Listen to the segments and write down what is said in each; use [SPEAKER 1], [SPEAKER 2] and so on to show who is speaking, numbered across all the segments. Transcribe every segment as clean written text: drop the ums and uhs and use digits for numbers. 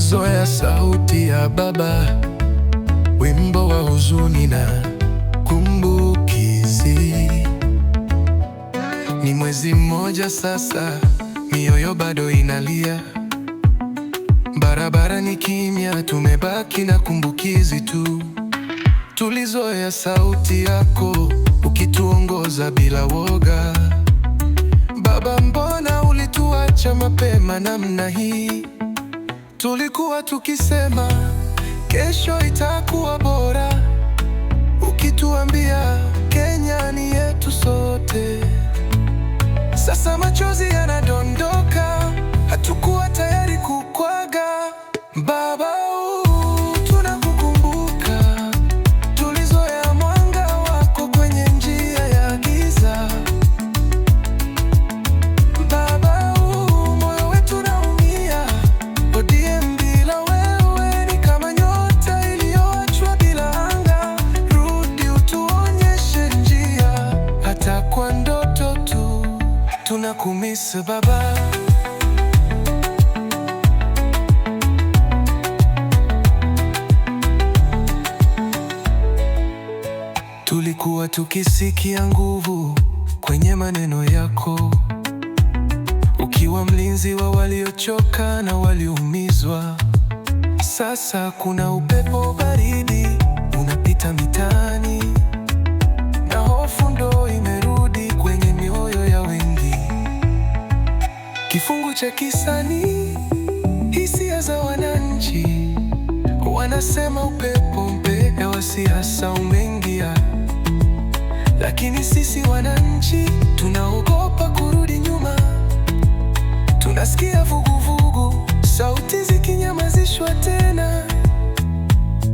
[SPEAKER 1] Tulizoea sauti ya baba, wimbo wa huzuni na kumbukizi. Ni mwezi mmoja sasa, mioyo bado inalia. Barabara ni kimya, tumebaki na kumbukizi tu. Tulizoea sauti yako ukituongoza bila woga. Baba, mbona ulituacha mapema namna hii? Tulikuwa tukisema kesho itakuwa bora, ukituambia Kenya ni yetu sote. Sasa machozi yanadondoka, hatukuwa tayari kukwaga. Baba, tunakukumbuka. Tulizoea mwanga wako kwenye njia ya giza. Baba, moyo wetu unaumia. ODM bila wewe ni kama nyota iliyoachwa bila anga. Rudi utuonyeshe njia, hata kwa ndoto tu. Tunakumisi baba. Tulikuwa tukisikia nguvu kwenye maneno yako, ukiwa mlinzi wa waliochoka na walioumizwa. Sasa kuna upepo baridi unapita mitaani, na hofu ndo imerudi kwenye mioyo ya wengi. Kifungu cha kisanii, hisia za wananchi. Wanasema upepo mpya wa siasa umeingia, lakini sisi wananchi tunaogopa kurudi nyuma. Tunasikia vuguvugu, sauti zikinyamazishwa tena.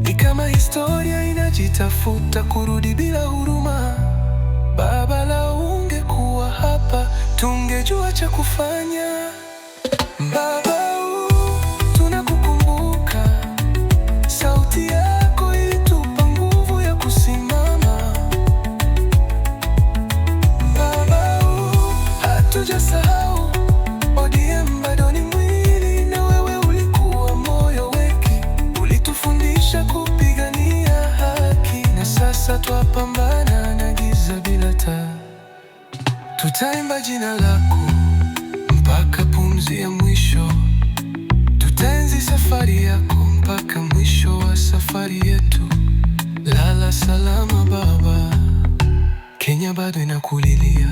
[SPEAKER 1] Ni kama historia inajitafuta kurudi bila huruma. Baba, lau ungekuwa hapa, tungejua cha kufanya. Baba, tunakukumbuka. Sauti yako ilitupa nguvu ya kusimama. Baba, hatujasahau. ODM bado ni mwili, na wewe ulikuwa moyo wake. Ulitufundisha kupigania haki, na sasa twapambana na giza bila taa. Tutaimba jina lako mpaka pumzi ya mwisho. Tutaenzi safari yako mpaka mwisho wa safari yetu. Lala salama baba, Kenya bado inakulilia.